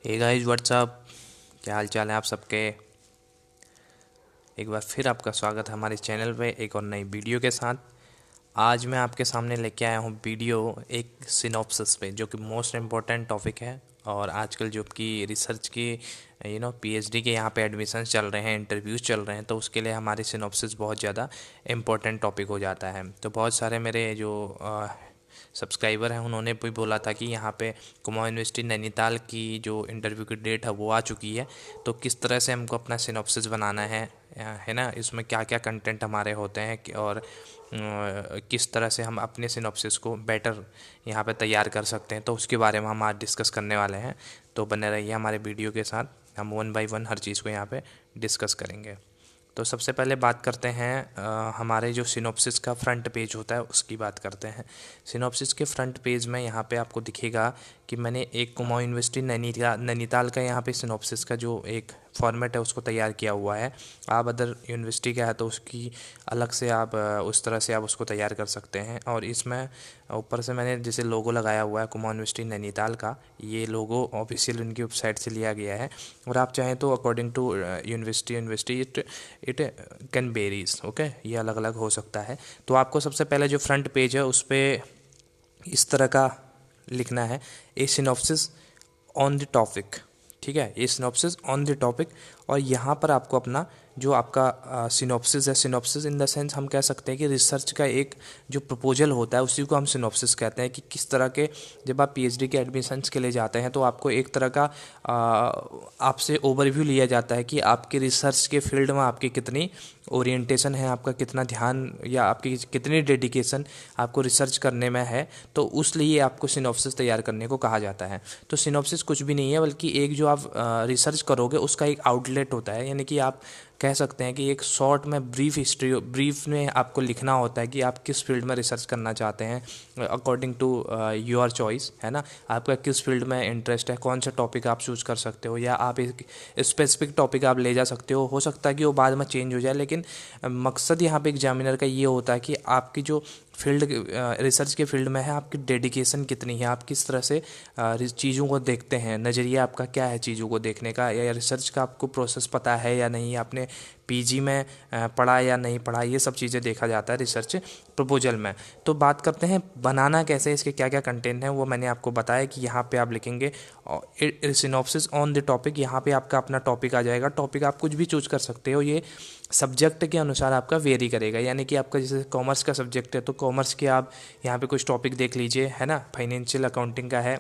Hey guys what's up, क्या हाल चाल है आप सबके। एक बार फिर आपका स्वागत है हमारे चैनल पे एक और नई वीडियो के साथ। आज मैं आपके सामने लेके आया हूँ वीडियो एक सिनॉप्सिस पे, जो कि मोस्ट इम्पोर्टेंट टॉपिक है। और आजकल जो कि रिसर्च की पीएचडी के यहाँ पे एडमिशन्स चल रहे हैं, इंटरव्यूज़ चल रहे हैं, तो उसके लिए हमारी सिनॉप्सिस बहुत ज़्यादा इम्पोर्टेंट टॉपिक हो जाता है। तो बहुत सारे मेरे जो सब्सक्राइबर हैं उन्होंने भी बोला था कि यहाँ पे कुमाऊं यूनिवर्सिटी नैनीताल की जो इंटरव्यू की डेट है वो आ चुकी है, तो किस तरह से हमको अपना सिनॉप्सिस बनाना है ना, इसमें क्या क्या कंटेंट हमारे होते हैं और किस तरह से हम अपने सिनॉप्सिस को बेटर यहाँ पे तैयार कर सकते हैं, तो उसके बारे में हम आज डिस्कस करने वाले हैं। तो बने रहिए हमारे वीडियो के साथ, हम वन बाय वन हर चीज़ को यहाँ पे डिस्कस करेंगे। तो सबसे पहले बात करते हैं हमारे जो सिनॉप्सिस का फ्रंट पेज होता है उसकी बात करते हैं। सिनॉप्सिस के फ्रंट पेज में यहाँ पे आपको दिखेगा कि मैंने एक कुमाऊं यूनिवर्सिटी नैनीताल का यहाँ पे सिनॉप्सिस का जो एक फॉर्मेट है उसको तैयार किया हुआ है। आप अदर यूनिवर्सिटी का है तो उसकी अलग से आप उस तरह से आप उसको तैयार कर सकते हैं। और इसमें ऊपर से मैंने जैसे लोगो लगाया हुआ है कुमाऊं यूनिवर्सिटी नैनीताल का, ये लोगो ऑफिशियल उनकी वेबसाइट से लिया गया है। और आप चाहें तो according to university it can varies, okay, ये अलग अलग हो सकता है। तो आपको सबसे पहले जो फ्रंट पेज है उस पर इस तरह का लिखना है, a synopsis on the topic. ठीक है, a synopsis on the topic. और यहाँ पर आपको अपना जो आपका सिनॉप्सिस है, सिनॉप्सिस इन द सेंस हम कह सकते हैं कि रिसर्च का एक जो प्रपोजल होता है उसी को हम सिनॉप्सिस कहते हैं। कि किस तरह के, जब आप पीएचडी के एडमिशन्स के लिए जाते हैं तो आपको एक तरह का आपसे ओवरव्यू लिया जाता है कि आपके रिसर्च के फील्ड में आपकी कितनी ओरिएंटेशन है, आपका कितना ध्यान या आपकी कितनी डेडिकेशन आपको रिसर्च करने में है। तो उस लिए आपको सिनॉप्सिस तैयार करने को कहा जाता है। तो सिनॉप्सिस कुछ भी नहीं है बल्कि एक जो आप रिसर्च करोगे उसका एक आउटलेट होता है। यानी कि आप कह सकते हैं कि एक शॉर्ट में ब्रीफ हिस्ट्री, ब्रीफ में आपको लिखना होता है कि आप किस फील्ड में रिसर्च करना चाहते हैं अकॉर्डिंग टू योर चॉइस, है ना। आपका किस फील्ड में इंटरेस्ट है, कौन सा टॉपिक आप चूज़ कर सकते हो, या आप एक स्पेसिफिक टॉपिक आप ले जा सकते हो सकता है कि वो बाद में चेंज हो जाए। लेकिन मकसद यहाँ पे एग्जामिनर का ये होता है कि आपकी जो फील्ड रिसर्च के फील्ड में है, आपकी डेडिकेशन कितनी है, आप किस तरह से चीज़ों को देखते हैं, नज़रिया आपका क्या है चीज़ों को देखने का, या रिसर्च का आपको प्रोसेस पता है या नहीं, आपने पीजी में पढ़ा या नहीं पढ़ा, ये सब चीज़ें देखा जाता है रिसर्च प्रपोजल में। तो बात करते हैं बनाना कैसे, इसके क्या क्या कंटेंट हैं, वो मैंने आपको बताया कि यहाँ पे आप लिखेंगे सिनॉप्सिस ऑन द टॉपिक। यहाँ पे आपका अपना टॉपिक आ जाएगा। टॉपिक आप कुछ भी चूज कर सकते हो, ये सब्जेक्ट के अनुसार आपका वेरी करेगा। यानी कि आपका जैसे कॉमर्स का सब्जेक्ट है तो कॉमर्स के आप यहाँ पे कुछ टॉपिक देख लीजिए, है ना। फाइनेंशियल अकाउंटिंग का है,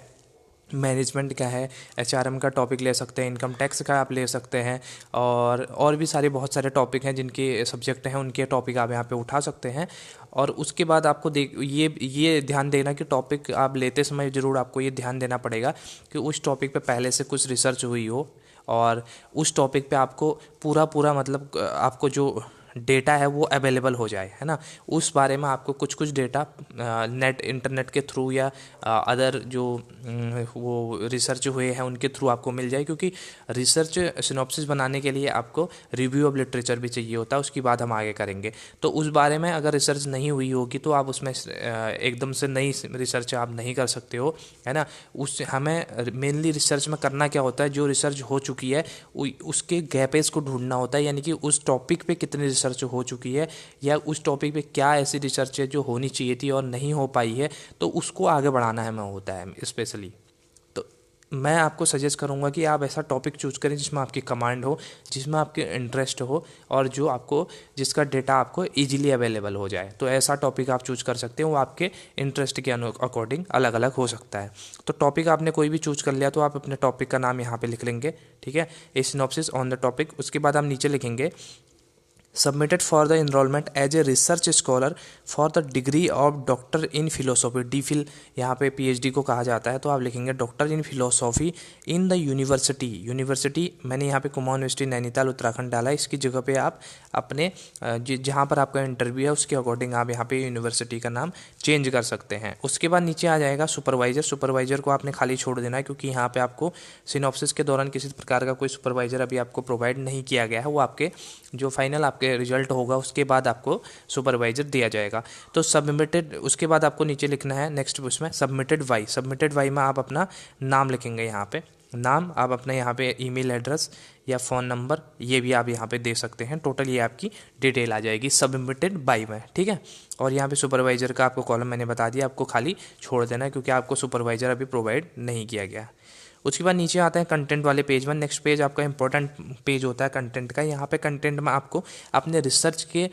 मैनेजमेंट का है, एचआरएम का टॉपिक ले सकते हैं, इनकम टैक्स का आप ले सकते हैं, और भी सारे बहुत सारे टॉपिक हैं जिनके सब्जेक्ट हैं, उनके टॉपिक आप यहाँ पे उठा सकते हैं। और उसके बाद आपको ये ध्यान देना कि टॉपिक आप लेते समय ज़रूर आपको ये ध्यान देना पड़ेगा कि उस टॉपिक पे पहले से कुछ रिसर्च हुई हो, और उस टॉपिक पे आपको पूरा पूरा मतलब आपको जो डेटा है वो अवेलेबल हो जाए, है ना। उस बारे में आपको कुछ कुछ डेटा इंटरनेट के थ्रू या अदर जो वो रिसर्च हुए हैं उनके थ्रू आपको मिल जाए। क्योंकि रिसर्च सिनॉप्सिस बनाने के लिए आपको रिव्यू ऑफ लिटरेचर भी चाहिए होता है, उसकी बात हम आगे करेंगे। तो उस बारे में अगर रिसर्च नहीं हुई होगी तो आप उसमें एकदम से नई रिसर्च आप नहीं कर सकते हो, है ना। हमें मेनली रिसर्च में करना क्या होता है, जो रिसर्च हो चुकी है उसके गैपेज को ढूंढना होता है। यानी कि उस टॉपिक पे कितनी रिसर्च हो चुकी है, या उस टॉपिक पे क्या ऐसी रिसर्च है जो होनी चाहिए थी और नहीं हो पाई है, तो उसको आगे बढ़ाना हमें होता है स्पेशली। तो मैं आपको सजेस्ट करूंगा कि आप ऐसा टॉपिक चूज करें जिसमें आपकी कमांड हो, जिसमें आपके इंटरेस्ट हो, और जो आपको जिसका डेटा आपको इजीली अवेलेबल हो जाए। तो ऐसा टॉपिक आप चूज कर सकते हो, वो आपके इंटरेस्ट के अकॉर्डिंग अलग अलग हो सकता है। तो टॉपिक आपने कोई भी चूज कर लिया तो आप अपने टॉपिक का नाम यहाँ पे लिख लेंगे, ठीक है, a synopsis on the topic. उसके बाद आप नीचे लिखेंगे submitted for the enrolment as a research scholar for the degree of doctor in philosophy. D Phil यहाँ पे पीएचडी को कहा जाता है, तो आप लिखेंगे doctor in philosophy in the university. मैंने यहाँ पे कुमाऊं यूनिवर्सिटी नैनीताल उत्तराखंड डाला है, इसकी जगह पे आप अपने जहाँ पर आपका इंटरव्यू है उसके अकॉर्डिंग आप यहाँ पे यूनिवर्सिटी का नाम चेंज कर सकते हैं। उसके बाद नीचे आ जाएगा सुपरवाइजर को आपने खाली छोड़ देना है, क्योंकि यहाँ पे आपको सिनॉप्सिस के दौरान किसी प्रकार का कोई सुपरवाइजर अभी आपको प्रोवाइड नहीं किया गया है। वो आपके जो फाइनल आपके रिजल्ट होगा उसके बाद आपको सुपरवाइजर दिया जाएगा। तो सबमिटेड, उसके बाद आपको नीचे लिखना है नेक्स्ट उसमें सबमिटेड वाई में आप अपना नाम लिखेंगे यहाँ पे, नाम, आप अपना यहाँ पे ईमेल एड्रेस या फ़ोन नंबर ये भी आप यहाँ पे दे सकते हैं। टोटल ये आपकी डिटेल आ जाएगी सबमिटेड बाय में, ठीक है। और यहाँ पे सुपरवाइज़र का आपको कॉलम मैंने बता दिया, आपको खाली छोड़ देना है क्योंकि आपको सुपरवाइज़र अभी प्रोवाइड नहीं किया गया। उसके बाद नीचे आता है कंटेंट वाले पेज में। नेक्स्ट पेज आपका इंपॉर्टेंट पेज होता है कंटेंट का। यहाँ पे कंटेंट में आपको अपने रिसर्च के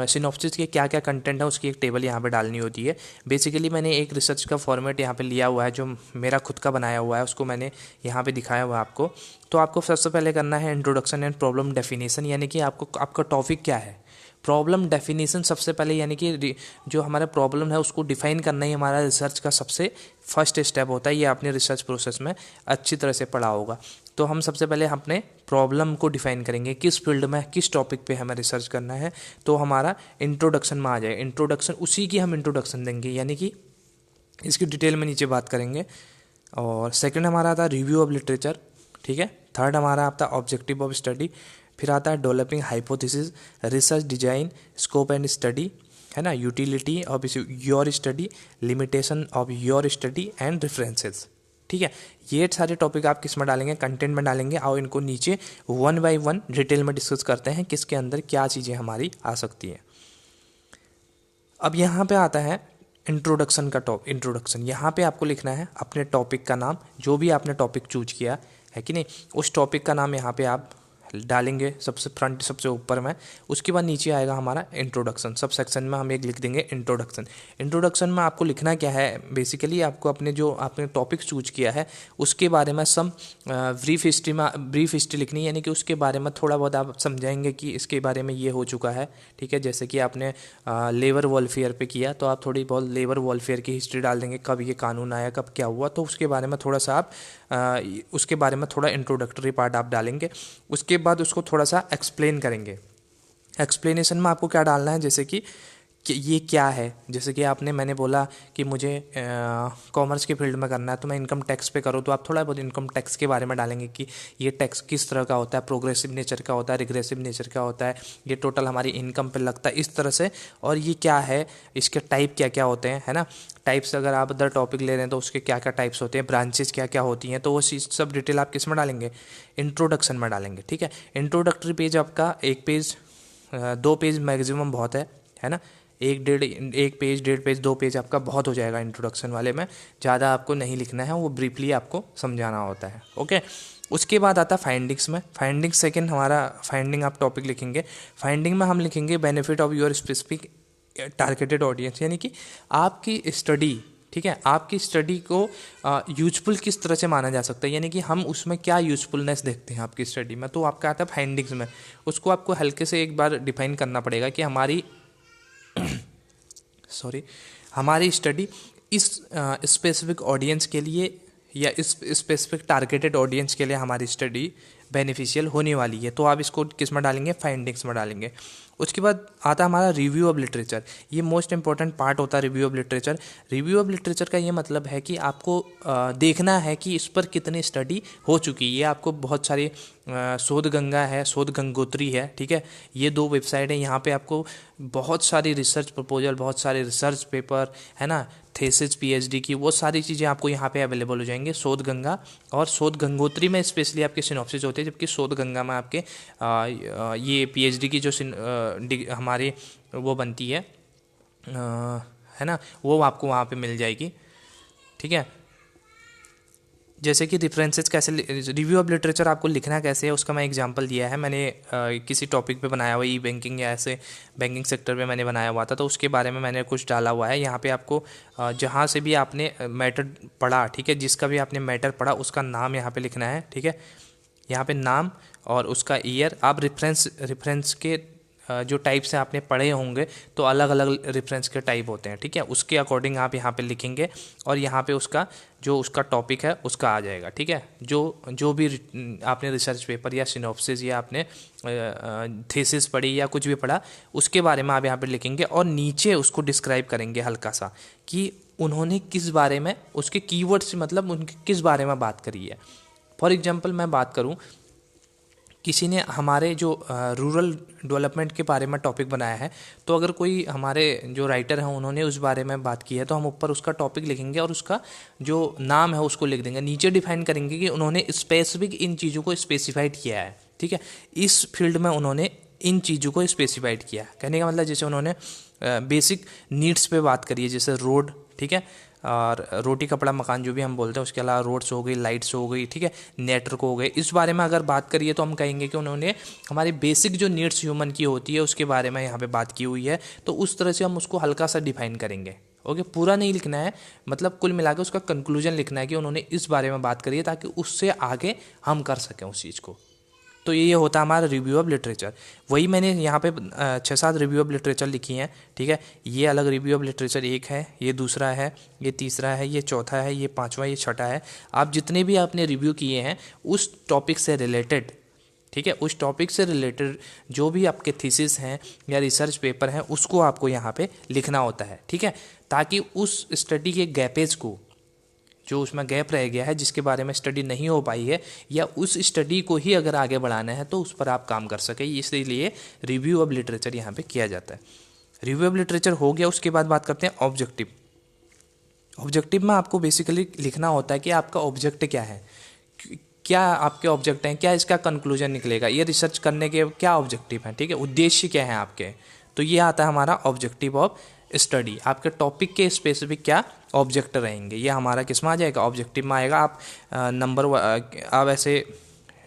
सिनॉप्सिस के क्या क्या कंटेंट है उसकी एक टेबल यहाँ पे डालनी होती है। बेसिकली मैंने एक रिसर्च का फॉर्मेट यहाँ पे लिया हुआ है जो मेरा खुद का बनाया हुआ है, उसको मैंने यहाँ पे दिखाया हुआ है आपको। तो आपको सबसे पहले करना है इंट्रोडक्शन एंड प्रॉब्लम डेफिनेशन, यानी कि आपको आपका टॉपिक क्या है। प्रॉब्लम डेफिनेशन सबसे पहले, यानी कि जो हमारा प्रॉब्लम है उसको डिफाइन करना ही हमारा रिसर्च का सबसे फर्स्ट स्टेप होता है। ये आपने रिसर्च प्रोसेस में अच्छी तरह से पढ़ा होगा। तो हम सबसे पहले अपने प्रॉब्लम को डिफाइन करेंगे, किस फील्ड में किस टॉपिक पे हमें रिसर्च करना है। तो हमारा इंट्रोडक्शन में आ जाए, इंट्रोडक्शन उसी की हम इंट्रोडक्शन देंगे, यानी कि इसकी डिटेल में नीचे बात करेंगे। और सेकंड हमारा आता है रिव्यू ऑफ लिटरेचर, ठीक है। थर्ड हमारा आता है ऑब्जेक्टिव ऑफ स्टडी। फिर आता है developing hypothesis, research design, scope and study, है ना, utility of your study, limitation of your study and references, ठीक है। ये सारे टॉपिक आप किस में डालेंगे, कंटेंट में डालेंगे। और इनको नीचे वन बाय वन डिटेल में डिस्कस करते हैं किसके अंदर क्या चीज़ें हमारी आ सकती हैं। अब यहाँ पे आता है इंट्रोडक्शन का इंट्रोडक्शन। यहाँ पे आपको लिखना है अपने टॉपिक का नाम, जो भी आपने टॉपिक चूज किया है कि नहीं, उस टॉपिक का नाम यहाँ पे आप डालेंगे सबसे फ्रंट सबसे ऊपर में। उसके बाद नीचे आएगा हमारा इंट्रोडक्शन। सब सेक्शन में हम एक लिख देंगे इंट्रोडक्शन। इंट्रोडक्शन में आपको लिखना क्या है, बेसिकली आपको अपने जो आपने टॉपिक चूज किया है उसके बारे में सम ब्रीफ हिस्ट्री लिखनी है, यानी कि उसके बारे में थोड़ा बहुत आप समझाएंगे कि इसके बारे में ये हो चुका है, ठीक है। जैसे कि आपने लेबर वेलफेयर पे किया तो आप थोड़ी बहुत लेबर वेलफेयर की हिस्ट्री डाल देंगे, कब ये कानून आया, कब क्या हुआ, तो उसके बारे में थोड़ा सा आप उसके बारे में थोड़ा इंट्रोडक्टरी पार्ट आप डालेंगे। उसके बाद उसको थोड़ा सा एक्सप्लेन करेंगे। एक्सप्लेनेशन में आपको क्या डालना है, जैसे कि ये क्या है। जैसे कि मैंने बोला कि मुझे कॉमर्स के फील्ड में करना है तो मैं इनकम टैक्स पे करूँ, तो आप थोड़ा बहुत इनकम टैक्स के बारे में डालेंगे कि ये टैक्स किस तरह का होता है, प्रोग्रेसिव नेचर का होता है, रिग्रेसिव नेचर का होता है, ये टोटल हमारी इनकम पे लगता है इस तरह से, और ये क्या है, इसके टाइप क्या क्या होते हैं, है ना। टाइप्स अगर आप अदर टॉपिक ले रहे हैं तो उसके क्या क्या टाइप्स होते हैं, ब्रांचेज क्या क्या होती हैं, तो वो सब डिटेल आप किस में डालेंगे, इंट्रोडक्शन में डालेंगे, ठीक है। इंट्रोडक्टरी पेज आपका एक पेज 2 पेज मैक्सिमम बहुत है ना। एक पेज 1.5 पेज 2 पेज आपका बहुत हो जाएगा इंट्रोडक्शन वाले में। ज़्यादा आपको नहीं लिखना है, वो ब्रीफली आपको समझाना होता है, ओके। उसके बाद आता फाइंडिंग्स में। फाइंडिंग सेकंड हमारा फाइंडिंग आप टॉपिक लिखेंगे। फाइंडिंग में हम लिखेंगे benefit of your specific targeted audience, यानी कि आपकी स्टडी, ठीक है, आपकी स्टडी को यूजफुल किस तरह से माना जा सकता है, यानी कि हम उसमें क्या यूजफुलनेस देखते हैं आपकी स्टडी में, तो आपका आता है फाइंडिंग्स में। उसको आपको हल्के से एक बार डिफाइन करना पड़ेगा कि हमारी हमारी स्टडी इस स्पेसिफिक ऑडियंस के लिए या इस स्पेसिफिक टारगेटेड ऑडियंस के लिए हमारी स्टडी बेनिफिशियल होने वाली है, तो आप इसको किस में डालेंगे, फाइंडिंग्स में डालेंगे। उसके बाद आता है हमारा रिव्यू ऑफ लिटरेचर। ये मोस्ट इंपॉर्टेंट पार्ट होता है review of literature. Review of literature का ये मतलब है कि आपको देखना है कि इस पर कितनी स्टडी हो चुकी है। ये आपको बहुत सारी शोध गंगा है, शोध गंगोत्री है, ठीक है, ये 2 वेबसाइट है। यहाँ पे आपको बहुत सारी रिसर्च प्रपोजल, बहुत सारे रिसर्च पेपर, है ना, थेसिस पीएचडी की, वो सारी चीज़ें आपको यहाँ पे अवेलेबल हो जाएंगे। शोध गंगा और शोध गंगोत्री में स्पेशली आपके सिनॉप्सिस होते हैं, जबकि शोध गंगा में आपके ये पीएचडी की जो हमारी वो बनती है ना, वो आपको वहाँ पे मिल जाएगी, ठीक है। जैसे कि रेफरेंसेस कैसे, रिव्यू ऑफ लिटरेचर आपको लिखना कैसे है उसका मैं एग्जांपल दिया है। मैंने किसी टॉपिक पे बनाया हुआ, ई बैंकिंग या ऐसे बैंकिंग सेक्टर पे मैंने बनाया हुआ था, तो उसके बारे में मैंने कुछ डाला हुआ है। यहाँ पे आपको जहाँ से भी आपने मैटर पढ़ा, ठीक है, जिसका भी आपने मैटर पढ़ा उसका नाम यहाँ पे लिखना है, ठीक है। यहाँ पे नाम और उसका ईयर। आप रेफरेंस के जो टाइप से आपने पढ़े होंगे तो अलग अलग रेफरेंस के टाइप होते हैं, ठीक है, उसके अकॉर्डिंग आप यहाँ पे लिखेंगे और यहाँ पे उसका टॉपिक है उसका आ जाएगा, ठीक है। जो भी आपने रिसर्च पेपर या सिनॉप्सिस या आपने थीसिस पढ़ी या कुछ भी पढ़ा उसके बारे में आप यहाँ पे लिखेंगे और नीचे उसको डिस्क्राइब करेंगे हल्का सा कि उन्होंने किस बारे में, उसके कीवर्ड्स मतलब उनके किस बारे में बात करी है। फॉर एग्जाम्पल मैं बात करूँ किसी ने हमारे जो रूरल डेवलपमेंट के बारे में टॉपिक बनाया है, तो अगर कोई हमारे जो राइटर हैं उन्होंने उस बारे में बात की है तो हम ऊपर उसका टॉपिक लिखेंगे और उसका जो नाम है उसको लिख देंगे। नीचे डिफाइन करेंगे कि उन्होंने स्पेसिफिक इन चीज़ों को स्पेसिफाइड किया है, ठीक है, इस फील्ड में उन्होंने इन चीज़ों को स्पेसिफाइड किया है। कहने का मतलब जैसे उन्होंने बेसिक नीड्स पे बात करी है, जैसे रोड, ठीक है, और रोटी कपड़ा मकान जो भी हम बोलते हैं, उसके अलावा रोड्स हो गई, लाइट्स हो गई, ठीक है, नेटवर्क हो गए, इस बारे में अगर बात करिए तो हम कहेंगे कि उन्होंने हमारी बेसिक जो नीड्स ह्यूमन की होती है उसके बारे में यहाँ पे बात की हुई है। तो उस तरह से हम उसको हल्का सा डिफाइन करेंगे। ओके, पूरा नहीं लिखना है, मतलब कुल मिला के उसका कंक्लूजन लिखना है कि उन्होंने इस बारे में बात करी है, ताकि उससे आगे हम कर सकें उस चीज़ को। तो ये होता है हमारा रिव्यू ऑफ लिटरेचर। वही मैंने यहाँ पे 6-7 रिव्यू ऑफ लिटरेचर लिखी हैं, ठीक है। ये अलग रिव्यू ऑफ लिटरेचर एक है, ये दूसरा है, ये तीसरा है, ये चौथा है, ये पांचवा, ये छठा है। आप जितने भी आपने रिव्यू किए हैं उस टॉपिक से रिलेटेड, ठीक है, उस टॉपिक से रिलेटेड जो भी आपके थीसिस हैं या रिसर्च पेपर हैं उसको आपको यहाँ पे लिखना होता है, ठीक है, ताकि उस स्टडी के गैपेज को, जो उसमें गैप रह गया है जिसके बारे में स्टडी नहीं हो पाई है, या उस स्टडी को ही अगर आगे बढ़ाना है तो उस पर आप काम कर सके, इसलिए रिव्यू ऑफ लिटरेचर यहाँ पे किया जाता है। रिव्यू ऑफ लिटरेचर हो गया, उसके बाद बात करते हैं ऑब्जेक्टिव। ऑब्जेक्टिव में आपको बेसिकली लिखना होता है कि आपका ऑब्जेक्ट क्या है, क्या आपके ऑब्जेक्ट हैं, क्या इसका कंक्लूजन निकलेगा, ये रिसर्च करने के क्या ऑब्जेक्टिव हैं, ठीक है, उद्देश्य क्या है आपके। तो ये आता है हमारा ऑब्जेक्टिव ऑफ स्टडी। आपके टॉपिक के स्पेसिफिक क्या ऑब्जेक्ट रहेंगे, ये हमारा किस में आ जाएगा, ऑब्जेक्टिव में आएगा। आप आप ऐसे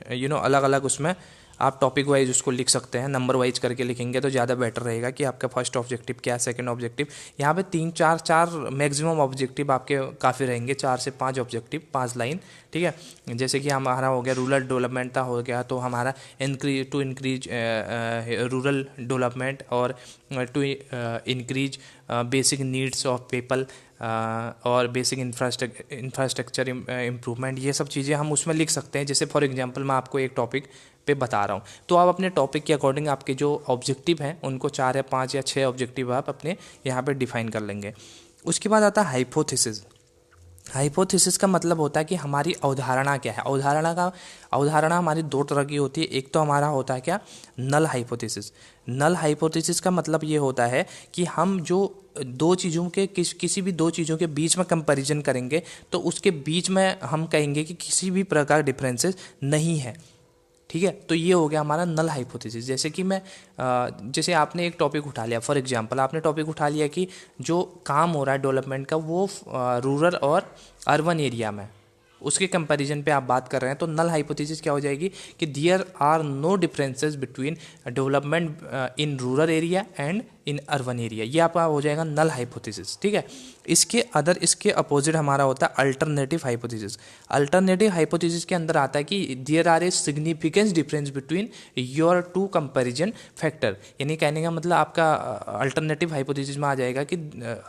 अलग अलग उसमें आप टॉपिक वाइज उसको लिख सकते हैं, नंबर वाइज करके लिखेंगे तो ज़्यादा बेटर रहेगा कि आपका फर्स्ट ऑब्जेक्टिव क्या है, सेकंड ऑब्जेक्टिव। यहाँ पे 3-4 मैक्सिमम ऑब्जेक्टिव आपके काफ़ी रहेंगे, 4 से 5 ऑब्जेक्टिव, 5 लाइन, ठीक है। जैसे कि हमारा हो गया रूरल डेवलपमेंट का हो गया, तो हमारा इंक्रीज रूरल डेवलपमेंट और to increase basic needs of people और बेसिक इंफ्रास्ट्रक्चर इम्प्रूवमेंट, ये सब चीज़ें हम उसमें लिख सकते हैं। जैसे फॉर एग्जांपल मैं आपको एक टॉपिक पे बता रहा हूँ, तो आप अपने टॉपिक के अकॉर्डिंग आपके जो ऑब्जेक्टिव हैं उनको 4 या 5 या 6 ऑब्जेक्टिव आप अपने यहाँ पे डिफाइन कर लेंगे। उसके बाद आता है हाइपोथेसिस। हाइपोथेसिस का मतलब होता है कि हमारी अवधारणा क्या है। अवधारणा हमारी 2 तरह की होती है। एक तो हमारा होता है क्या, नल हाइपोथेसिस। नल हाइपोथेसिस का मतलब ये होता है कि हम जो दो चीज़ों के किसी भी 2 चीज़ों के बीच में कंपैरिजन करेंगे तो उसके बीच में हम कहेंगे कि किसी भी प्रकार डिफरेंसेस नहीं है, ठीक है। तो ये हो गया हमारा नल हाइपोथेसिस। जैसे कि जैसे आपने एक टॉपिक उठा लिया, फॉर एग्जांपल आपने टॉपिक उठा लिया कि जो काम हो रहा है डेवलपमेंट का वो रूरल और अर्बन एरिया में, उसके कंपैरिजन पे आप बात कर रहे हैं, तो नल हाइपोथेसिस क्या हो जाएगी कि there are no differences between development in rural area and in urban area. ये आपका हो जाएगा नल हाइपोथेसिस, ठीक है। इसके अपोजिट हमारा होता है अल्टरनेटिव हाइपोथेसिस। अल्टरनेटिव हाइपोथेसिस के अंदर आता है कि there are a significance difference between your 2 comparison factor. यानी कहने का मतलब आपका अल्टरनेटिव हाइपोथेसिस में आ जाएगा कि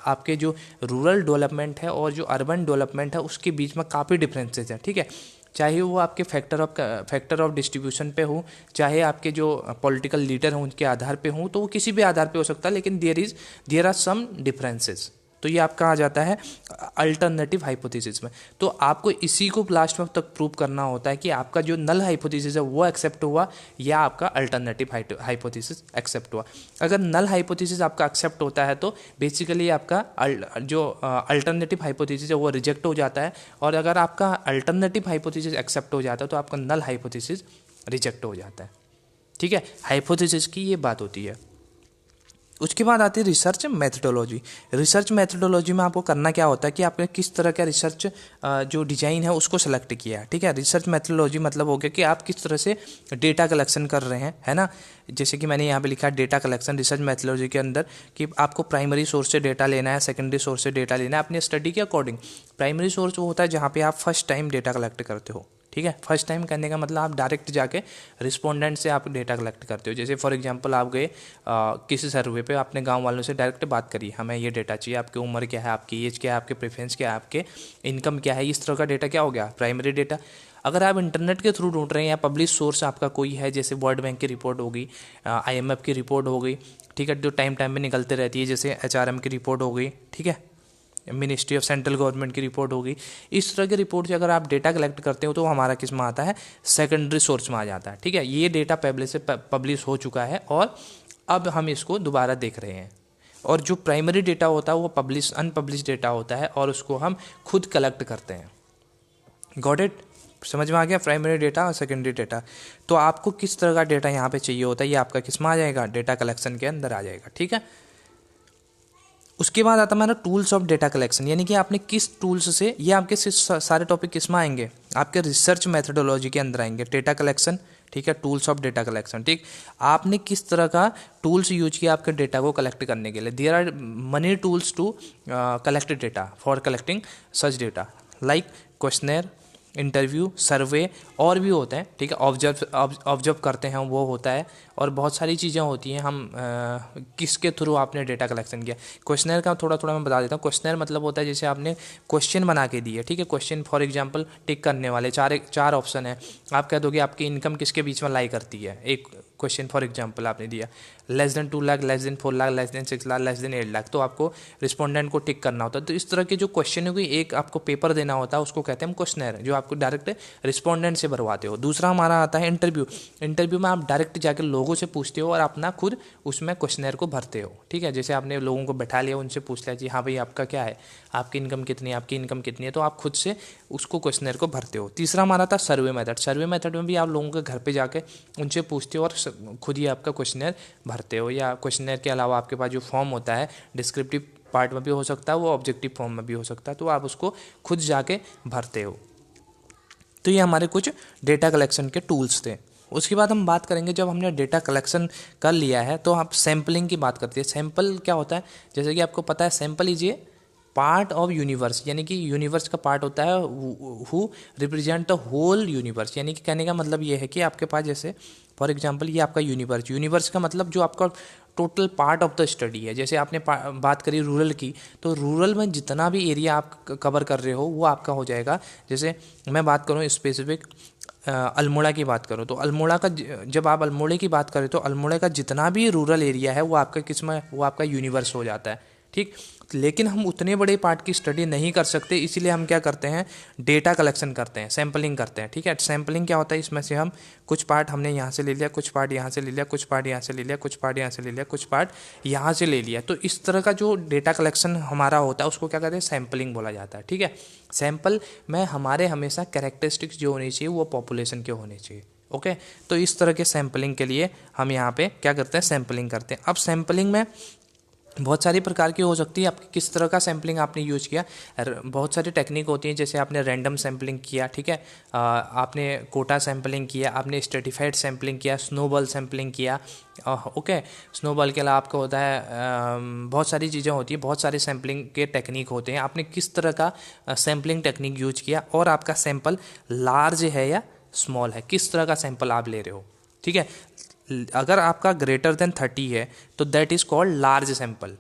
आपके जो रूरल डेवलपमेंट है और जो अर्बन डेवलपमेंट है उसके बीच में काफ़ी डिफरेंसेस है, ठीक है। चाहे वो आपके फैक्टर ऑफ डिस्ट्रीब्यूशन पे हो, चाहे आपके जो पॉलिटिकल लीडर हों उनके आधार पे हों, तो वो किसी भी आधार पे हो सकता है, लेकिन देयर आर सम डिफरेंसेस। तो ये आपका आ जाता है अल्टरनेटिव हाइपोथेसिस में। तो आपको इसी को लास्ट में तक प्रूव करना होता है कि आपका जो नल हाइपोथेसिस है वो एक्सेप्ट हुआ या आपका अल्टरनेटिव हाइपोथेसिस एक्सेप्ट हुआ। अगर नल हाइपोथेसिस आपका एक्सेप्ट होता है तो बेसिकली आपका जो अल्टरनेटिव हाइपोथेसिस है वो रिजेक्ट हो जाता है, और अगर आपका अल्टरनेटिव हाइपोथेसिस एक्सेप्ट हो जाता है तो आपका नल हाइपोथेसिस रिजेक्ट हो जाता है, ठीक है। हाइपोथेसिस की ये बात होती है। उसके बाद आती है रिसर्च मेथडोलॉजी। रिसर्च मेथडोलॉजी में आपको करना क्या होता है कि आपने किस तरह का रिसर्च जो डिजाइन है उसको सेलेक्ट किया है, ठीक है। रिसर्च मेथडोलॉजी मतलब हो गया कि आप किस तरह से डेटा कलेक्शन कर रहे हैं, है ना। जैसे कि मैंने यहाँ पे लिखा है डेटा कलेक्शन रिसर्च मेथडोलॉजी के अंदर कि आपको प्राइमरी सोर्स से डेटा लेना है, सेकेंडरी सोर्स से डेटा लेना है अपने स्टडी के अकॉर्डिंग। प्राइमरी सोर्स वो होता है जहाँ पे आप फर्स्ट टाइम डेटा कलेक्ट करते हो, ठीक है। फर्स्ट टाइम करने का मतलब आप डायरेक्ट जाके रिस्पोंडेंट से आप डेटा कलेक्ट करते हो। जैसे फॉर एग्जांपल आप गए किसी सर्वे पे, आपने गांव वालों से डायरेक्ट बात करी, हमें ये डेटा चाहिए, आपकी उम्र क्या है, आपकी एज क्या है, आपके प्रेफरेंस क्या है, आपके इनकम क्या है, इस तरह का डेटा क्या हो गया, प्राइमरी डेटा। अगर आप इंटरनेट के थ्रू ढूंढ रहे हैं या पब्लिश सोर्स आपका कोई है, जैसे वर्ल्ड बैंक की रिपोर्ट हो गई, IMF की रिपोर्ट हो गई, ठीक है, जो टाइम टाइम में निकलते रहती है, जैसे HRM की रिपोर्ट हो गई, ठीक है, मिनिस्ट्री ऑफ सेंट्रल गवर्नमेंट की रिपोर्ट होगी। इस तरह की रिपोर्ट से अगर आप डेटा कलेक्ट करते हो तो हमारा किस में आता है, सेकेंडरी सोर्स में आ जाता है। ठीक है, ये डेटा पहले से पब्लिश हो चुका है और अब हम इसको दोबारा देख रहे हैं। और जो प्राइमरी डेटा होता है वो अनपब्लिश डेटा होता है और उसको हम खुद कलेक्ट करते हैं। Got it? समझ में आ गया प्राइमरी डेटा और सेकेंडरी डेटा। तो आपको किस तरह का डेटा यहाँ पे चाहिए होता है, ये आपका किस में आ जाएगा, डेटा कलेक्शन के अंदर आ जाएगा। ठीक है, उसके बाद आता है हमारा टूल्स ऑफ डेटा कलेक्शन, यानी कि आपने किस टूल्स से, ये आपके सारे टॉपिक किस में आएंगे, आपके रिसर्च मेथडोलॉजी के अंदर आएंगे। डेटा कलेक्शन, ठीक है, टूल्स ऑफ डेटा कलेक्शन। ठीक, आपने किस तरह का टूल्स यूज किया आपके डेटा को कलेक्ट करने के लिए। There are many tools to collect data, for collecting such data, like questionnaire, interview, survey और भी होते हैं। ठीक है, ऑब्जर्व करते हैं वो होता है, और बहुत सारी चीज़ें होती हैं। हम किसके थ्रू आपने डेटा कलेक्शन किया। क्वेश्चनर का थोड़ा थोड़ा मैं बता देता हूँ। क्वेश्चनर मतलब होता है जैसे आपने क्वेश्चन बना के दिए। ठीक है, क्वेश्चन फॉर एग्जांपल टिक करने वाले चार ऑप्शन है, आप कह दोगे आपकी इनकम किसके बीच में लाई करती है। एक क्वेश्चन फॉर एग्जांपल आपने दिया, less than 2 lakh, less than 4 lakh, less than 6 lakh, less than 8 lakh, तो आपको रिस्पोंडेंट को टिक करना होता है। तो इस तरह के जो क्वेश्चन है, कोई एक आपको पेपर देना होता है, उसको कहते हैं हम क्वेश्चनर, जो आपको डायरेक्ट रिस्पोंडेंट से भरवाते हो। दूसरा हमारा आता है इंटरव्यू। इंटरव्यू में आप डायरेक्ट जाकर लोगों से पूछते हो और अपना खुद उसमें क्वेश्चनर को भरते हो। ठीक है, जैसे आपने लोगों को बैठा लिया, उनसे पूछ लिया कि हाँ भाई आपका क्या है, आपकी इनकम कितनी है, आपकी इनकम कितनी है, तो आप खुद से उसको क्वेश्चनर को भरते हो। तीसरा हमारा था सर्वे मेथड। सर्वे मेथड में भी आप लोगों के घर पे जाके उनसे पूछते हो और खुद ही आपका क्वेश्चनर भरते हो। या क्वेश्चनर के अलावा आपके पास जो फॉर्म होता है, डिस्क्रिप्टिव पार्ट में भी हो सकता है, वो ऑब्जेक्टिव फॉर्म में भी हो सकता है, तो आप उसको खुद जाके भरते हो। तो ये हमारे कुछ डेटा कलेक्शन के टूल्स थे। उसके बाद हम बात करेंगे, जब हमने डेटा कलेक्शन कर लिया है तो आप सैम्पलिंग की बात करते हैं। सैम्पल क्या होता है, जैसे कि आपको पता है sample is a part of universe, यानी कि यूनिवर्स का पार्ट होता है who represent the whole universe. यानी कि कहने का मतलब ये है कि आपके पास जैसे फॉर एग्जांपल ये आपका यूनिवर्स का मतलब जो आपका total part of the study है। जैसे आपने बात करी रूरल की, तो रूरल में जितना भी एरिया आप कवर कर रहे हो वो आपका हो जाएगा। जैसे मैं बात करूँ स्पेसिफिक अल्मोड़ा की बात करो, तो अल्मोड़ा का जब आप अल्मोड़े की बात करें तो अल्मोड़े का जितना भी रूरल एरिया है वो आपका किसमें, वो आपका यूनिवर्स हो जाता है। ठीक, लेकिन हम उतने बड़े पार्ट की स्टडी नहीं कर सकते, इसीलिए हम क्या करते हैं, डेटा कलेक्शन करते हैं, सैम्पलिंग करते हैं। ठीक है, सैम्पलिंग क्या होता है, इसमें से हम कुछ पार्ट हमने यहाँ से ले लिया, कुछ पार्ट यहाँ से ले लिया, कुछ पार्ट यहाँ से ले लिया, कुछ पार्ट यहाँ से ले लिया, कुछ पार्ट यहाँ से ले लिया। तो इस तरह का जो डेटा कलेक्शन हमारा होता है उसको क्या कहते हैं, सैम्पलिंग बोला जाता है। ठीक है, सैम्पल में हमारे हमेशा कैरेक्टरिस्टिक्स जो होनी चाहिए वो पॉपुलेशन के होने चाहिए। ओके, तो इस तरह के सैम्पलिंग के लिए हम यहाँ पे क्या करते हैं, सैम्पलिंग करते हैं। अब सैम्पलिंग में बहुत सारी प्रकार की हो सकती है, आपकी किस तरह का सैम्पलिंग आपने यूज़ किया। बहुत सारी टेक्निक होती हैं, जैसे आपने रैंडम सैम्पलिंग किया, ठीक है, आपने कोटा सैम्पलिंग किया, आपने स्ट्रेटिफाइड सैम्पलिंग किया, स्नोबॉल सैम्पलिंग किया। ओके, स्नोबॉल के अलावा आपका होता है बहुत सारी चीज़ें होती हैं, बहुत सारे सैम्पलिंग के टेक्निक होते हैं। आपने किस तरह का सैम्पलिंग टेक्निक यूज किया और आपका सैंपल लार्ज है या स्मॉल है, किस तरह का सैंपल आप ले रहे हो। ठीक है, अगर आपका ग्रेटर देन 30 है तो that is called large sample,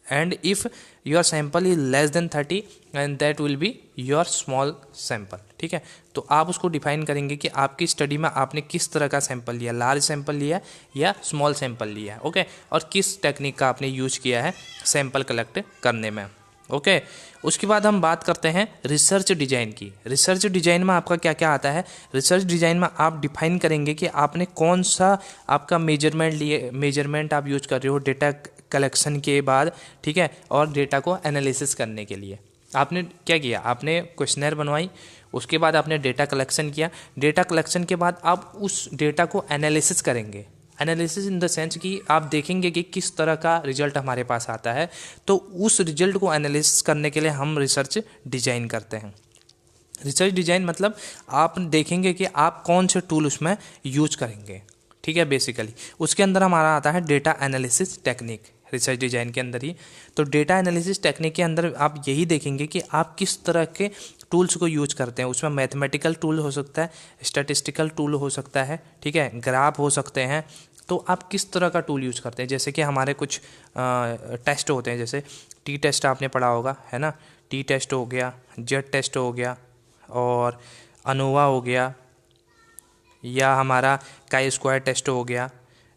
and if your sample is less than 30 and that will be your small sample. ठीक है, तो आप उसको डिफाइन करेंगे कि आपकी स्टडी में आपने किस तरह का सैंपल लिया, लार्ज सैंपल लिया या स्मॉल सैंपल लिया है। ओके, और किस टेक्निक का आपने यूज किया है सैंपल कलेक्ट करने में। ओके, उसके बाद हम बात करते हैं रिसर्च डिजाइन की। रिसर्च डिजाइन में आपका क्या क्या आता है, रिसर्च डिजाइन में आप डिफाइन करेंगे कि आपने कौन सा आपका मेजरमेंट आप यूज कर रहे हो डेटा कलेक्शन के बाद। ठीक है, और डेटा को एनालिसिस करने के लिए आपने क्या किया, आपने क्वेश्चनर बनवाई, उसके बाद आपने डेटा कलेक्शन किया। डेटा कलेक्शन के बाद आप उस डेटा को एनालिसिस करेंगे। एनालिसिस इन द सेंस कि आप देखेंगे कि किस तरह का रिजल्ट हमारे पास आता है, तो उस रिजल्ट को एनालिसिस करने के लिए हम रिसर्च डिजाइन करते हैं। रिसर्च डिजाइन मतलब आप देखेंगे कि आप कौन से टूल उसमें यूज करेंगे। ठीक है, बेसिकली उसके अंदर हमारा आता है data analysis technique, research design के अंदर ही। तो डेटा एनालिसिस टेक्निक के अंदर आप यही देखेंगे कि आप किस तरह के टूल्स को यूज करते हैं। उसमें मैथमेटिकल टूल हो सकता है, स्टैटिस्टिकल टूल हो सकता है, ठीक है, ग्राफ हो सकते हैं। तो आप किस तरह का टूल यूज करते हैं, जैसे कि हमारे कुछ टेस्ट होते हैं, जैसे टी टेस्ट आपने पढ़ा होगा, है ना, टी टेस्ट हो गया, जेड टेस्ट हो गया, और अनोवा हो गया, या हमारा काई स्क्वायर टेस्ट हो गया,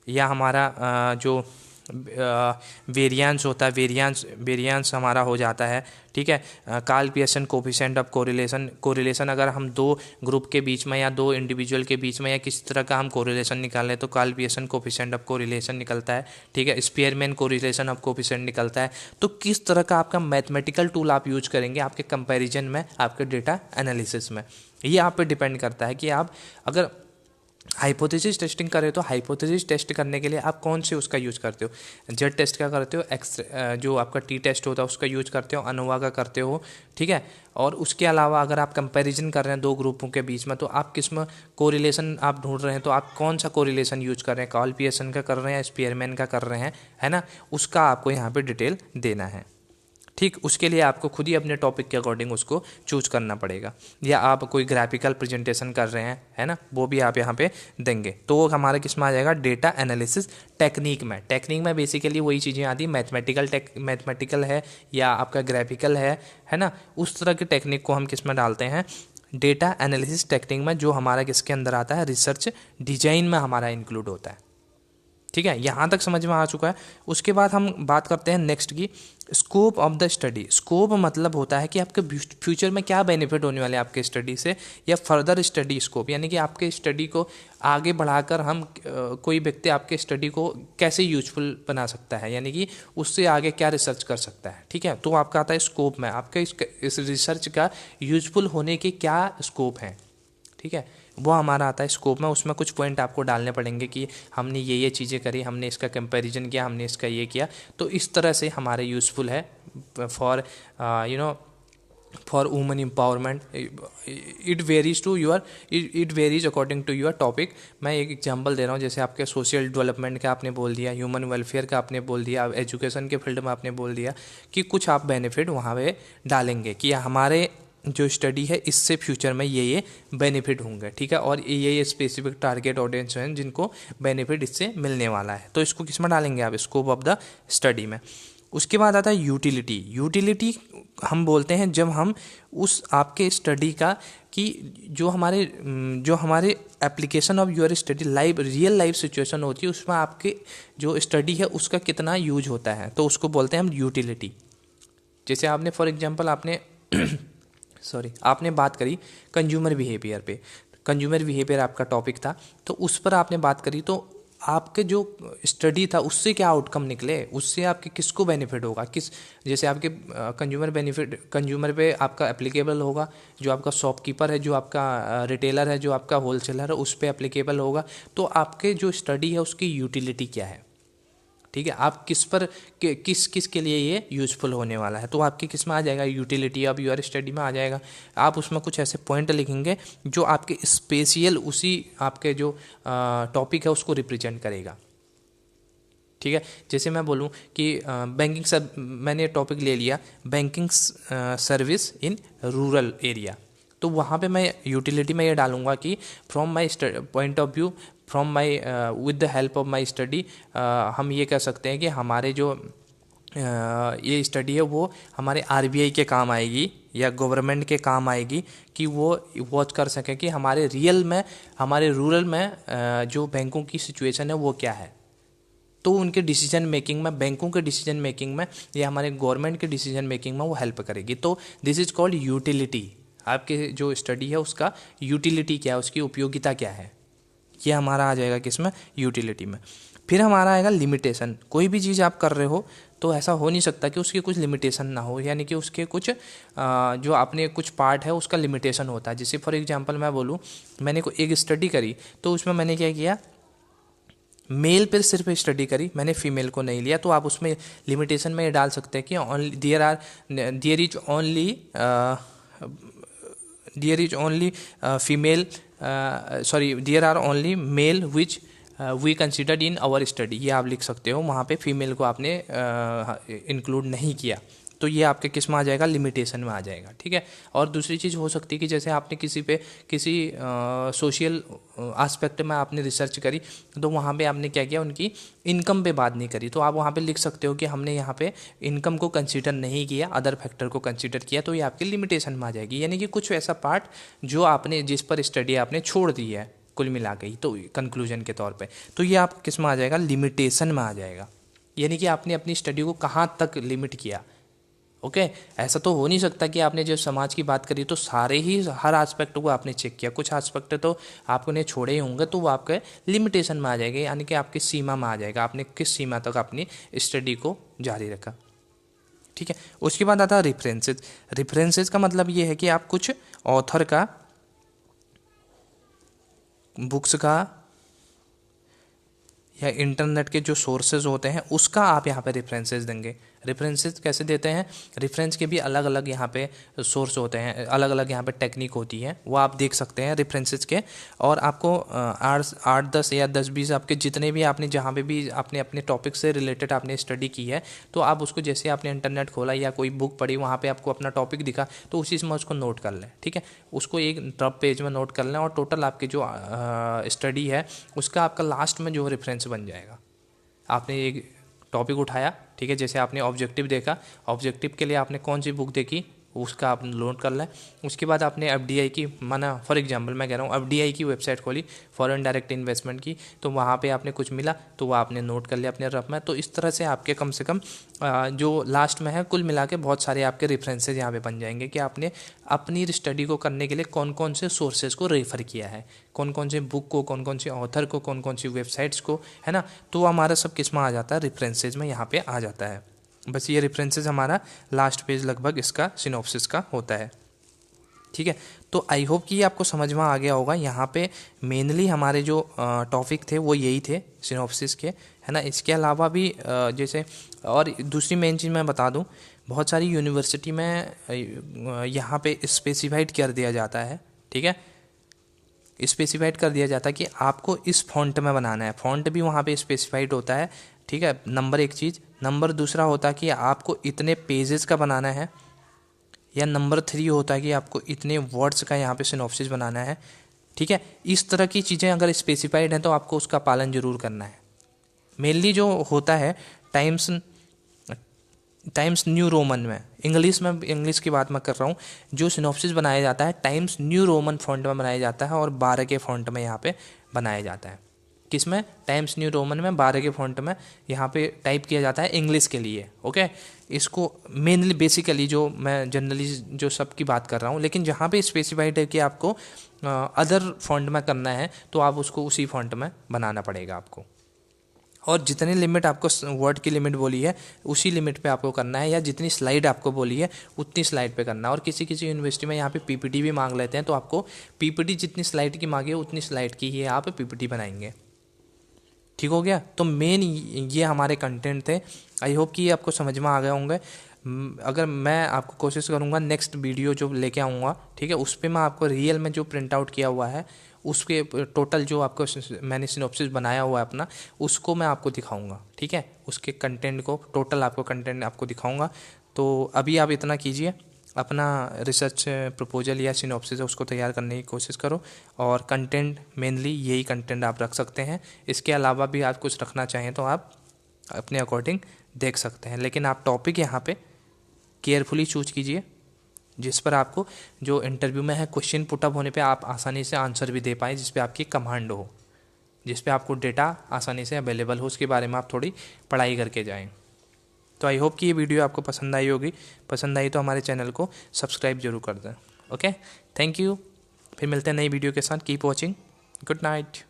या हमारा जो वेरिएंस होता है, वेरिएंस हमारा हो जाता है, ठीक है। Karl Pearson coefficient of correlation अगर हम दो ग्रुप के बीच में या दो इंडिविजुअल के बीच में या किसी तरह का हम कोरिलेशन निकालें तो Karl Pearson coefficient of correlation निकलता है, ठीक है। स्पीयरमैन कोरिलेशन ऑफ कोफिशिएंट निकलता है। तो किस तरह का आपका मैथमेटिकल टूल आप यूज करेंगे आपके कंपैरिजन में, आपके डेटा एनालिसिस में, ये आप पे डिपेंड करता है कि आप अगर हाइपोथेसिस टेस्टिंग करें तो हाइपोथेसिस टेस्ट करने के लिए आप कौन से उसका यूज करते हो। जेड टेस्ट का करते हो, जो आपका टी टेस्ट होता है उसका यूज करते हो, अनोवा का करते हो, ठीक है। और उसके अलावा अगर आप कंपैरिजन कर रहे हैं दो ग्रुपों के बीच में तो आप किस में कोरिलेशन आप ढूंढ रहे हैं, तो आप कौन सा कोरिलेशन यूज कर रहे हैं, कार्ल पियर्सन का कर रहे हैं या स्पीयरमैन का कर रहे हैं, है ना, उसका आपको यहाँ पे डिटेल देना है, ठीक। उसके लिए आपको खुद ही अपने टॉपिक के अकॉर्डिंग उसको चूज करना पड़ेगा, या आप कोई ग्राफिकल प्रेजेंटेशन कर रहे हैं, है ना, वो भी आप यहाँ पे देंगे। तो वो हमारा किस में आ जाएगा, डेटा एनालिसिस टेक्निक में। टेक्निक में बेसिकली वही चीज़ें आती हैं, मैथमेटिकल है या आपका ग्राफिकल है ना, उस तरह की टेक्निक को हम किस में डालते हैं, डेटा एनालिसिस टेक्निक में, जो हमारा किसके अंदर आता है, रिसर्च डिजाइन में हमारा इंक्लूड होता है, ठीक है। यहाँ तक समझ में आ चुका है। उसके बाद हम बात करते हैं नेक्स्ट की, scope of the study. Scope मतलब होता है कि आपके फ्यूचर में क्या बेनिफिट होने वाले हैं आपके स्टडी से, या फर्दर स्टडी स्कोप, यानी कि आपके स्टडी को आगे बढ़ाकर हम कोई व्यक्ति आपके स्टडी को कैसे यूजफुल बना सकता है, यानी कि उससे आगे क्या रिसर्च कर सकता है, ठीक है। तो आपका आता है स्कोप में, आपके इस रिसर्च का यूजफुल होने के क्या स्कोप हैं, ठीक है, वो हमारा आता है स्कोप में। उसमें कुछ पॉइंट आपको डालने पड़ेंगे कि हमने ये चीज़ें करी, हमने इसका कंपैरिजन किया, हमने इसका ये किया, तो इस तरह से हमारे यूज़फुल है for for women empowerment. It varies according to your topic. मैं एक एग्जांपल दे रहा हूँ, जैसे आपके सोशल डेवलपमेंट का आपने बोल दिया, ह्यूमन वेलफेयर का आपने बोल दिया, एजुकेशन के फील्ड में आपने बोल दिया कि कुछ आप बेनिफिट वहाँ पे डालेंगे कि हमारे जो स्टडी है इससे फ्यूचर में ये बेनिफिट होंगे, ठीक है। और ये स्पेसिफिक टारगेट ऑडियंस हैं जिनको बेनिफिट इससे मिलने वाला है, तो इसको किस में डालेंगे आप, स्कोप ऑफ द स्टडी में। उसके बाद आता है यूटिलिटी। यूटिलिटी हम बोलते हैं जब हम उस आपके स्टडी का कि जो हमारे application of your study real life situation होती है, उसमें आपके जो स्टडी है उसका कितना यूज होता है, तो उसको बोलते हैं हम यूटिलिटी। जैसे आपने फॉर एग्जांपल आपने बात करी कंज्यूमर बिहेवियर पे, कंज्यूमर बिहेवियर आपका टॉपिक था, तो उस पर आपने बात करी, तो आपके जो स्टडी था उससे क्या आउटकम निकले, उससे आपके किसको बेनिफिट होगा, जैसे आपके कंज्यूमर पे आपका एप्लीकेबल होगा, जो आपका शॉपकीपर है, जो आपका रिटेलर है, जो आपका होलसेलर है, उस पर एप्लीकेबल होगा। तो आपके जो स्टडी है उसकी यूटिलिटी क्या है, ठीक है, आप किस के लिए ये यूज़फुल होने वाला है, तो आपकी किस में आ जाएगा, यूटिलिटी ऑफ योर स्टडी में आ जाएगा। आप उसमें कुछ ऐसे पॉइंट लिखेंगे जो आपके स्पेशल उसी आपके जो टॉपिक है उसको रिप्रेजेंट करेगा, ठीक है। जैसे मैं बोलूँ कि मैंने टॉपिक ले लिया banking service in rural area, तो वहाँ पे मैं यूटिलिटी में ये डालूंगा कि from my point of view, from my with the help of my study, हम ये कह सकते हैं कि हमारे जो ये स्टडी है वो हमारे आरबीआई के काम आएगी या गवर्नमेंट के काम आएगी कि वो वॉच कर सकें कि हमारे रियल में, हमारे रूरल में जो बैंकों की सिचुएशन है वो क्या है। तो उनके डिसीजन मेकिंग में, बैंकों के डिसीजन मेकिंग में या हमारे गवर्नमेंट के डिसीजन मेकिंग में वो हेल्प करेगी। तो दिस इज कॉल्ड यूटिलिटी। आपके जो स्टडी है उसका यूटिलिटी क्या है, उसकी उपयोगिता क्या है, ये हमारा आ जाएगा किसमें, यूटिलिटी में। फिर हमारा आएगा लिमिटेशन। कोई भी चीज़ आप कर रहे हो तो ऐसा हो नहीं सकता कि उसके कुछ लिमिटेशन ना हो, यानी कि उसके कुछ जो आपने कुछ पार्ट है उसका लिमिटेशन होता है। जैसे फॉर एग्जांपल मैं बोलूँ, मैंने एक स्टडी करी तो उसमें मैंने क्या किया, मेल पर सिर्फ स्टडी करी, मैंने फीमेल को नहीं लिया, तो आप उसमें लिमिटेशन में ये डाल सकते हैं कि only there are only male which we considered in our study, ये आप लिख सकते हो। वहाँ पे फीमेल को आपने इंक्लूड नहीं किया, तो ये आपके किस में आ जाएगा, लिमिटेशन में आ जाएगा, ठीक है। और दूसरी चीज़ हो सकती है कि जैसे आपने किसी सोशल एस्पेक्ट में आपने रिसर्च करी, तो वहाँ पे आपने क्या किया, उनकी इनकम पे बात नहीं करी, तो आप वहाँ पे लिख सकते हो कि हमने यहाँ पे इनकम को कंसीडर नहीं किया, अदर फैक्टर को कंसीडर किया, तो ये आपके लिमिटेशन में आ जाएगी। यानी कि कुछ ऐसा पार्ट जो आपने जिस पर स्टडी आपने छोड़ दी है कुल मिला के ही, तो कंक्लूजन के तौर पे, तो ये आप किस में आ जाएगा, लिमिटेशन में आ जाएगा। यानी कि आपने अपनी स्टडी को कहाँ तक लिमिट किया। ओके ऐसा तो हो नहीं सकता कि आपने जब समाज की बात करी तो सारे ही हर एस्पेक्ट को आपने चेक किया, कुछ एस्पेक्ट तो आपने छोड़े ही होंगे, तो वो आपके लिमिटेशन में आ जाएगा, यानी कि आपकी सीमा में आ जाएगा, आपने किस सीमा तक अपनी स्टडी को जारी रखा। ठीक है, उसके बाद आता है रेफरेंसेस। रेफरेंसेस का मतलब ये है कि आप कुछ ऑथर का, बुक्स का या इंटरनेट के जो सोर्सेज होते हैं उसका आप यहाँ पे रेफरेंसेस देंगे। रेफरेंसेस कैसे देते हैं, रेफरेंस के भी अलग अलग यहाँ पे सोर्स होते हैं, अलग अलग यहाँ पे टेक्निक होती है, वो आप देख सकते हैं रेफरेंसेस के। और आपको 8-10 या 10-20 आपके जितने भी आपने जहाँ पे भी आपने अपने टॉपिक से रिलेटेड आपने स्टडी की है, तो आप उसको जैसे आपने इंटरनेट खोला या कोई बुक पढ़ी, वहाँ पर आपको अपना टॉपिक दिखा तो उसी में उसको नोट कर लें। ठीक है, उसको एक टॉप पेज में नोट कर लें और टोटल आपकी जो स्टडी है उसका आपका लास्ट में जो रेफरेंस बन जाएगा। आपने एक टॉपिक उठाया, ठीक है, जैसे आपने ऑब्जेक्टिव देखा, ऑब्जेक्टिव के लिए आपने कौन सी बुक देखी उसका आप नोट कर लें। उसके बाद आपने एफडीआई की, माना फॉर एग्जांपल मैं कह रहा हूँ, एफडीआई की वेबसाइट खोली, फॉरेन डायरेक्ट इन्वेस्टमेंट की, तो वहाँ पे आपने कुछ मिला तो वो आपने नोट कर लिया अपने रफ में। तो इस तरह से आपके कम से कम जो लास्ट में है कुल मिला के बहुत सारे आपके रेफरेंसेज यहाँ पे बन जाएंगे कि आपने अपनी स्टडी को करने के लिए कौन कौन से सोर्सेज को रेफ़र किया है, कौन कौन से बुक को, कौन कौन से ऑथर को, कौन कौन सी वेबसाइट्स को, है ना। तो हमारा सब किस में आ जाता है, रेफरेंसेज में यहाँ पे आ जाता है। बस ये रेफरेंसेस हमारा लास्ट पेज लगभग इसका सिनॉप्सिस का होता है। ठीक है, तो आई होप कि ये आपको समझ में आ गया होगा। यहाँ पे मेनली हमारे जो टॉपिक थे वो यही थे सिनॉप्सिस के, है ना। इसके अलावा भी जैसे और दूसरी मेन चीज़ मैं बता दूँ, बहुत सारी यूनिवर्सिटी में यहाँ पे स्पेसिफाइड कर दिया जाता है। ठीक है, स्पेसिफाइड कर दिया जाता है कि आपको इस फॉन्ट में बनाना है, फॉन्ट भी वहाँ पे स्पेसिफाइड होता है। ठीक है, नंबर एक चीज़, नंबर दूसरा होता है कि आपको इतने पेजेस का बनाना है, या नंबर 3 होता है कि आपको इतने वर्ड्स का यहाँ पे सिनॉप्सिस बनाना है। ठीक है, इस तरह की चीज़ें अगर स्पेसिफाइड हैं तो आपको उसका पालन जरूर करना है। मेनली जो होता है टाइम्स न्यू रोमन में, इंग्लिश की बात मैं कर रहा हूँ, जो सिनॉप्सिस बनाया जाता है टाइम्स न्यू रोमन फॉन्ट में बनाया जाता है और 12 के फॉन्ट में यहाँ पे बनाया जाता है। किसमें, टाइम्स न्यू रोमन में 12 के फॉन्ट में यहाँ पे टाइप किया जाता है इंग्लिश के लिए। ओके, इसको मेनली बेसिकली जो मैं जनरली जो सबकी बात कर रहा हूँ, लेकिन जहाँ पे स्पेसिफाइड है कि आपको अदर फॉन्ट में करना है तो आप उसको उसी फॉन्ट में बनाना पड़ेगा आपको। और जितनी लिमिट आपको वर्ड की लिमिट बोली है उसी लिमिट पे आपको करना है, या जितनी स्लाइड आपको बोली है उतनी स्लाइड पे करना है। और किसी किसी यूनिवर्सिटी में यहाँ पे पीपीटी भी मांग लेते हैं, तो आपको पीपीटी जितनी स्लाइड की मांगी है उतनी स्लाइड की ही आप पीपीटी बनाएंगे। ठीक हो गया, तो मेन ये हमारे कंटेंट थे। आई होप कि ये आपको समझ में आ गए होंगे। अगर मैं आपको कोशिश करूँगा नेक्स्ट वीडियो जो लेके आऊँगा, ठीक है, उस पर मैं आपको रियल में जो प्रिंट आउट किया हुआ है उसके टोटल जो आपको मैंने सिनॉप्सिस बनाया हुआ है अपना, उसको मैं आपको दिखाऊंगा। ठीक है, उसके कंटेंट को टोटल आपको कंटेंट आपको दिखाऊंगा। तो अभी आप इतना कीजिए, अपना रिसर्च प्रपोजल या सिनॉप्सिस है उसको तैयार करने की कोशिश करो, और कंटेंट मेनली यही कंटेंट आप रख सकते हैं। इसके अलावा भी आप कुछ रखना चाहें तो आप अपने अकॉर्डिंग देख सकते हैं, लेकिन आप टॉपिक यहाँ पे केयरफुली चूज कीजिए जिस पर आपको जो इंटरव्यू में है क्वेश्चन पुटअप होने पे आप आसानी से आंसर भी दे पाएँ, जिस पे आपकी कमांड हो, जिस पे आपको डेटा आसानी से अवेलेबल हो, उसके बारे में आप थोड़ी पढ़ाई करके जाएं। तो आई होप कि ये वीडियो आपको पसंद आई होगी। पसंद आई तो हमारे चैनल को सब्सक्राइब जरूर कर दें। ओके, थैंक यू, फिर मिलते हैं नई वीडियो के साथ। Keep watching, good night.